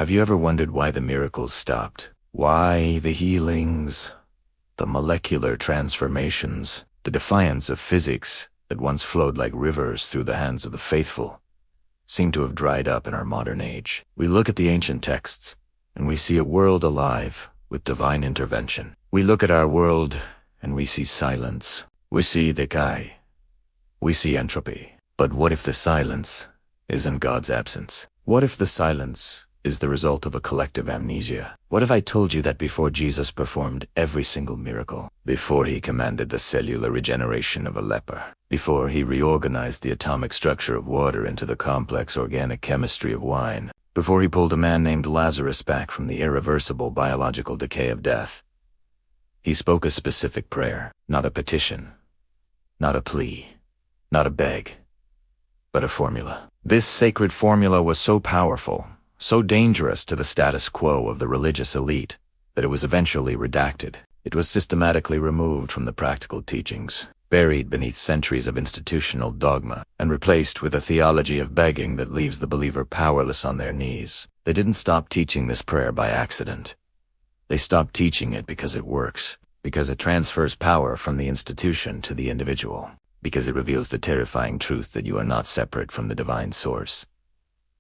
Have you ever wondered why the miracles stopped? Why the healings, the molecular transformations, the defiance of physics that once flowed like rivers through the hands of the faithful seem to have dried up in our modern age? We look at the ancient texts, and we see a world alive with divine intervention. We look at our world, and we see silence. We see decay. We see entropy. But what if the silence isn't God's absence? What if the silence is the result of a collective amnesia? What if I told you that before Jesus performed every single miracle, before he commanded the cellular regeneration of a leper, before he reorganized the atomic structure of water into the complex organic chemistry of wine, before he pulled a man named Lazarus back from the irreversible biological decay of death, he spoke a specific prayer, not a petition, not a plea, not a beg, but a formula. This sacred formula was so powerful, so dangerous to the status quo of the religious elite, that it was eventually redacted. It was systematically removed from the practical teachings, buried beneath centuries of institutional dogma, and replaced with a theology of begging that leaves the believer powerless on their knees. They didn't stop teaching this prayer by accident. They stopped teaching it because it works, because it transfers power from the institution to the individual, because it reveals the terrifying truth that you are not separate from the divine source.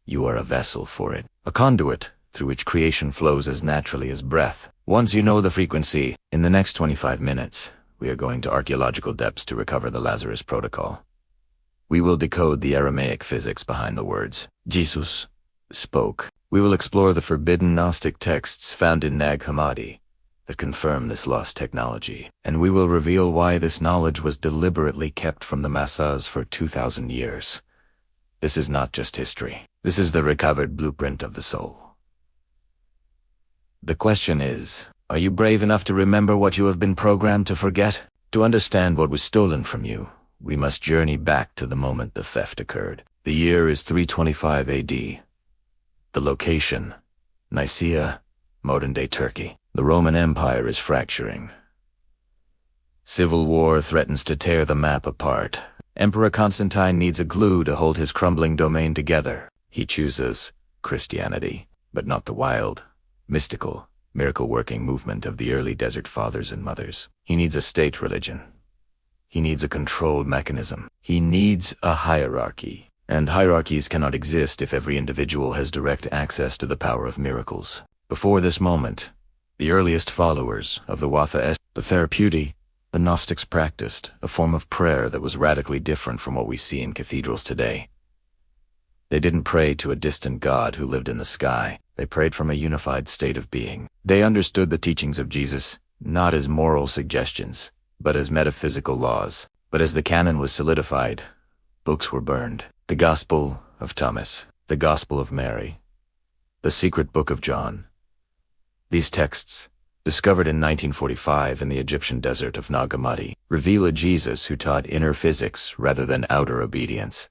You are a vessel for it, a conduit through which creation flows as naturally as breath. Once you know the frequency, in the next 25 minutes, we are going to archaeological depths to recover the Lazarus Protocol. We will decode the Aramaic physics behind the words Jesus spoke. We will explore the forbidden Gnostic texts found in Nag Hammadi that confirm this lost technology, and we will reveal why this knowledge was deliberately kept from the masses for 2,000 years. This is not just history. This is the recovered blueprint of the soul. The question is, are you brave enough to remember what you have been programmed to forget? To understand what was stolen from you, we must journey back to the moment the theft occurred. The year is 325 AD. The location, Nicaea, modern-day Turkey. The Roman Empire is fracturing. Civil war threatens to tear the map apart. Emperor Constantine needs a glue to hold his crumbling domain together. He chooses Christianity, but not the wild, mystical, miracle-working movement of the early desert fathers and mothers. He needs a state religion. He needs a control mechanism. He needs a hierarchy. And hierarchies cannot exist if every individual has direct access to the power of miracles. Before this moment, the earliest followers of the Watha, the therapeuti, the Gnostics practiced a form of prayer that was radically different from what we see in cathedrals today. They didn't pray to a distant God who lived in the sky. They prayed from a unified state of being. They understood the teachings of Jesus, not as moral suggestions, but as metaphysical laws. But as the canon was solidified, books were burned. The Gospel of Thomas, the Gospel of Mary, the Secret Book of John. These texts, discovered in 1945 in the Egyptian desert of Nag Hammadi, reveal a Jesus who taught inner physics rather than outer obedience.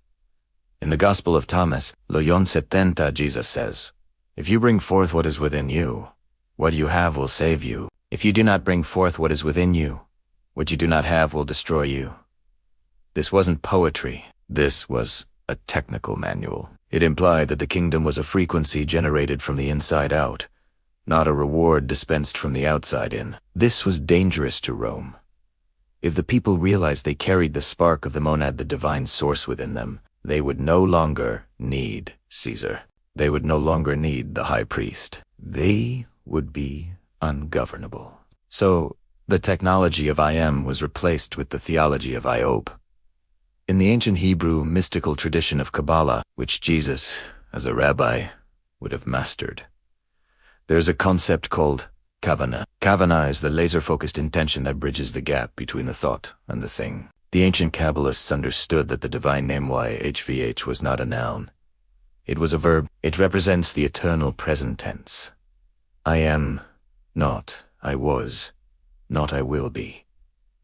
In the Gospel of Thomas, Loyon 70, Jesus says, "If you bring forth what is within you, what you have will save you. If you do not bring forth what is within you, what you do not have will destroy you." This wasn't poetry. This was a technical manual. It implied that the kingdom was a frequency generated from the inside out, not a reward dispensed from the outside in. This was dangerous to Rome. If the people realized they carried the spark of the monad, the divine source within them, they would no longer need Caesar. They would no longer need the high priest. They would be ungovernable. So, the technology of I am was replaced with the theology of I hope. In the ancient Hebrew mystical tradition of Kabbalah, which Jesus, as a rabbi, would have mastered, there's a concept called kavanah. Kavanah is the laser-focused intention that bridges the gap between the thought and the thing. The ancient Kabbalists understood that the divine name YHVH was not a noun. It was a verb. It represents the eternal present tense. I am, not I was, not I will be,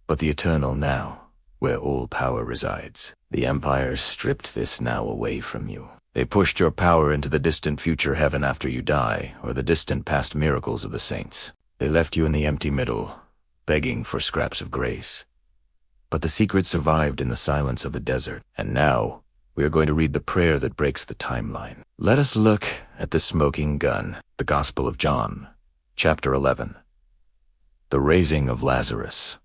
but the eternal now, where all power resides. The empire stripped this now away from you. They pushed your power into the distant future heaven after you die, or the distant past miracles of the saints. They left you in the empty middle, begging for scraps of grace. But the secret survived in the silence of the desert, and now We are going to read the prayer that breaks the timeline. Let us look at the smoking gun, the Gospel of John, chapter 11. The raising of Lazarus.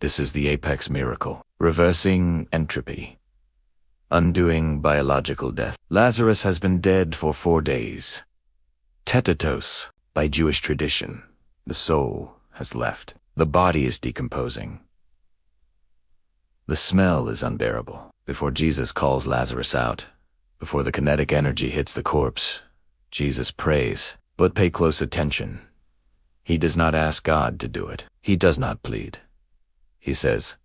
This is the apex miracle, reversing entropy, undoing biological death. Lazarus has been dead for 4 days. Tetatos, by Jewish tradition, the soul has left. The body is decomposing. The smell is unbearable. Before Jesus calls Lazarus out, before the kinetic energy hits the corpse, Jesus prays. But pay close attention. He does not ask God to do it. He does not plead. He says,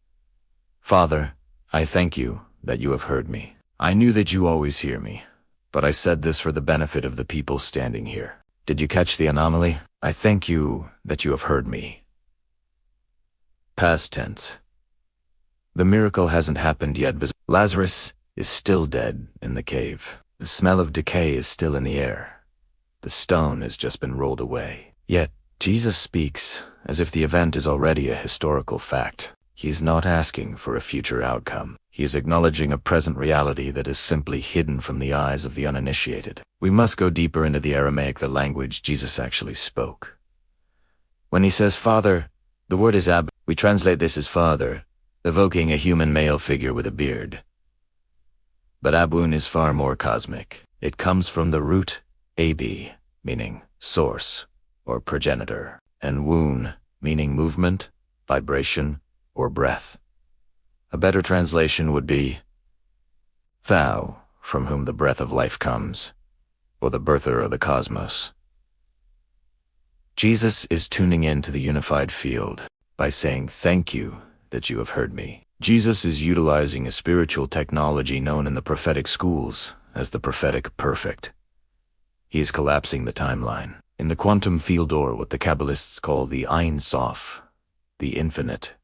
"Father, I thank you that you have heard me. I knew that you always hear me, but I said this for the benefit of the people standing here." Did you catch the anomaly? I thank you that you have heard me. Past tense. The miracle hasn't happened yet. Lazarus is still dead in the cave. The smell of decay is still in the air. The stone has just been rolled away. Yet, Jesus speaks as if the event is already a historical fact. He's not asking for a future outcome. He is acknowledging a present reality that is simply hidden from the eyes of the uninitiated. We must go deeper into the Aramaic, the language Jesus actually spoke. When he says Father, the word is Ab. We translate this as Father, evoking a human male figure with a beard. But Abwoon is far more cosmic. It comes from the root Ab, meaning source or progenitor, and woon, meaning movement, vibration, or breath. A better translation would be Thou, from whom the breath of life comes, or the birther of the cosmos. Jesus is tuning into the unified field by saying, "Thank you that you have heard me." Jesus is utilizing a spiritual technology known in the prophetic schools as the prophetic perfect. He is collapsing the timeline. In the quantum field, or what the Kabbalists call the Ein Sof, the infinite,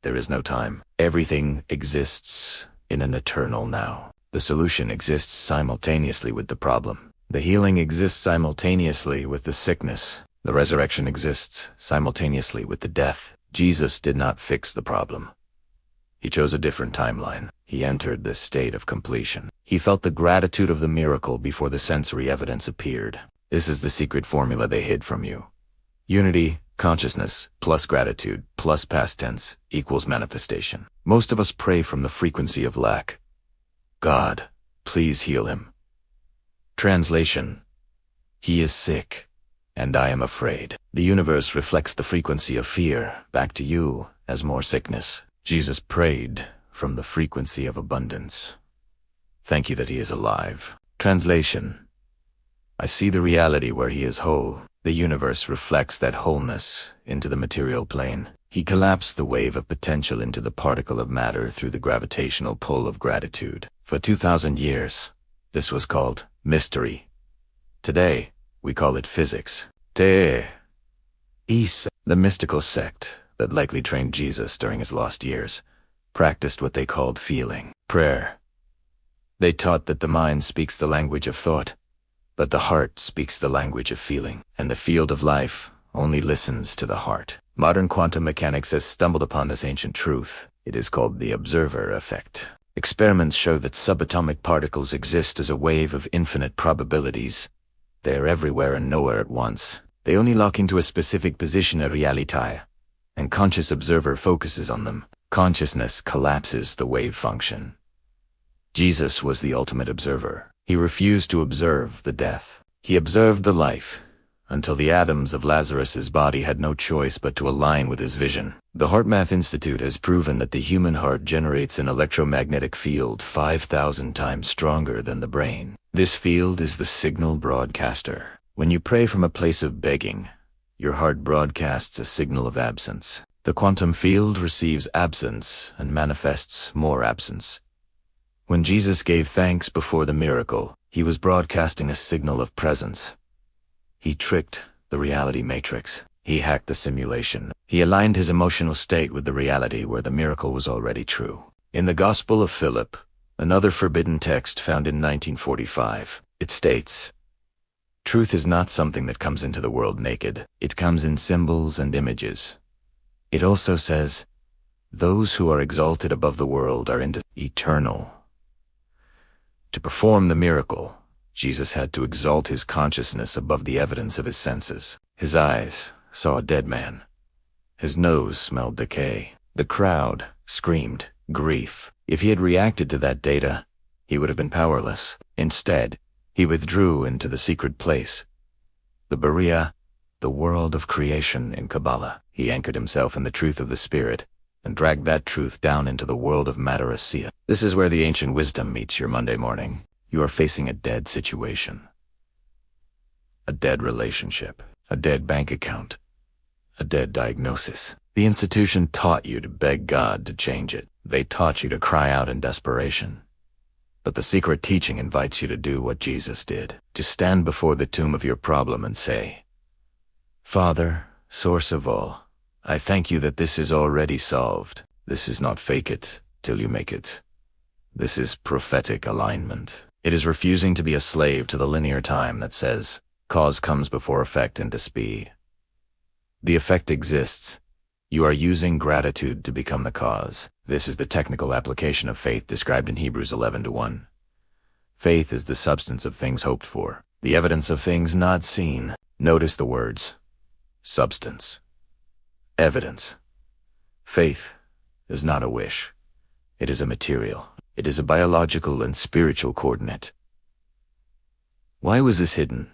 there is no time. Everything exists in an eternal now. The solution exists simultaneously with the problem. The healing exists simultaneously with the sickness. The resurrection exists simultaneously with the death. Jesus did not fix the problem. He chose a different timeline. He entered this state of completion. He felt the gratitude of the miracle before the sensory evidence appeared. This is the secret formula they hid from you. Unity, consciousness, plus gratitude, plus past tense, equals manifestation. Most of us pray from the frequency of lack. God, please heal him. Translation: He is sick, and I am afraid. The universe reflects the frequency of fear back to you as more sickness. Jesus prayed from the frequency of abundance. Thank you that he is alive. Translation: I see the reality where he is whole. The universe reflects that wholeness into the material plane. He collapsed the wave of potential into the particle of matter through the gravitational pull of gratitude. For 2,000 years, this was called mystery. Today, we call it physics. Isa, the mystical sect that likely trained Jesus during his lost years, practiced what they called feeling. Prayer. They taught that the mind speaks the language of thought, but the heart speaks the language of feeling, and the field of life only listens to the heart. Modern quantum mechanics has stumbled upon this ancient truth. It is called the observer effect. Experiments show that subatomic particles exist as a wave of infinite probabilities. They are everywhere and nowhere at once. They only lock into a specific position at reality, and conscious observer focuses on them. Consciousness collapses the wave function. Jesus was the ultimate observer. He refused to observe the death. He observed the life, until the atoms of Lazarus's body had no choice but to align with his vision. The HeartMath Institute has proven that the human heart generates an electromagnetic field 5,000 times stronger than the brain. This field is the signal broadcaster. When you pray from a place of begging, your heart broadcasts a signal of absence. The quantum field receives absence and manifests more absence. When Jesus gave thanks before the miracle, he was broadcasting a signal of presence. He tricked the reality matrix. He hacked the simulation. He aligned his emotional state with the reality where the miracle was already true. In the Gospel of Philip, another forbidden text found in 1945, it states, "Truth is not something that comes into the world naked. It comes in symbols and images." It also says, Those who are exalted above the world are eternal. To perform the miracle, Jesus had to exalt his consciousness above the evidence of his senses. His eyes saw a dead man. His nose smelled decay. The crowd screamed grief. If he had reacted to that data, he would have been powerless. Instead, he withdrew into the secret place, the Berea, the world of creation in Kabbalah. He anchored himself in the truth of the Spirit and dragged that truth down into the world of Matarasea. This is where the ancient wisdom meets your Monday morning. You are facing a dead situation, a dead relationship, a dead bank account, a dead diagnosis. The institution taught you to beg God to change it. They taught you to cry out in desperation. But the secret teaching invites you to do what Jesus did, to stand before the tomb of your problem and say, Father, source of all, I thank you that this is already solved. This is not fake it till you make it. This is prophetic alignment. It is refusing to be a slave to the linear time that says, cause comes before effect into speed. The effect exists. You are using gratitude to become the cause. This is the technical application of faith described in Hebrews 11:1. Faith is the substance of things hoped for, the evidence of things not seen. Notice the words, substance, evidence. Faith is not a wish. It is a material. It is a biological and spiritual coordinate. Why was this hidden?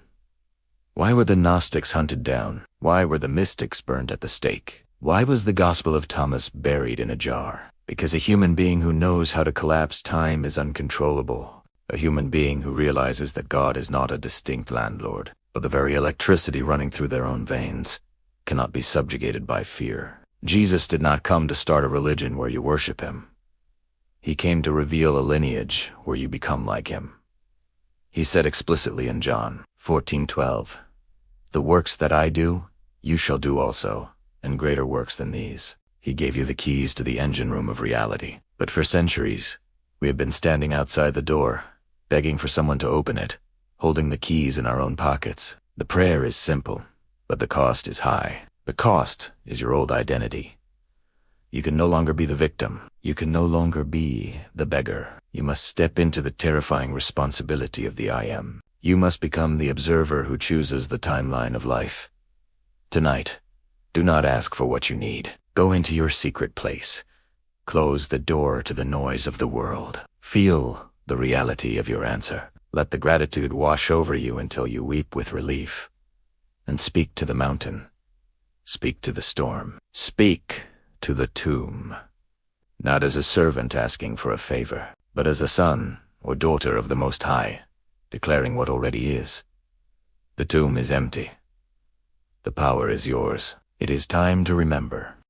Why were the Gnostics hunted down? Why were the mystics burned at the stake? Why was the Gospel of Thomas buried in a jar? Because a human being who knows how to collapse time is uncontrollable. A human being who realizes that God is not a distinct landlord, but the very electricity running through their own veins cannot be subjugated by fear. Jesus did not come to start a religion where you worship him. He came to reveal a lineage where you become like him. He said explicitly in John 14:12, The works that I do, you shall do also, and greater works than these. He gave you the keys to the engine room of reality. But for centuries, we have been standing outside the door, begging for someone to open it, holding the keys in our own pockets. The prayer is simple, but the cost is high. The cost is your old identity. You can no longer be the victim. You can no longer be the beggar. You must step into the terrifying responsibility of the I am. You must become the observer who chooses the timeline of life. Tonight, do not ask for what you need. Go into your secret place. Close the door to the noise of the world. Feel the reality of your answer. Let the gratitude wash over you until you weep with relief. And speak to the mountain. Speak to the storm. Speak to the tomb. Not as a servant asking for a favor, but as a son or daughter of the Most High, declaring what already is. The tomb is empty. The power is yours. It is time to remember.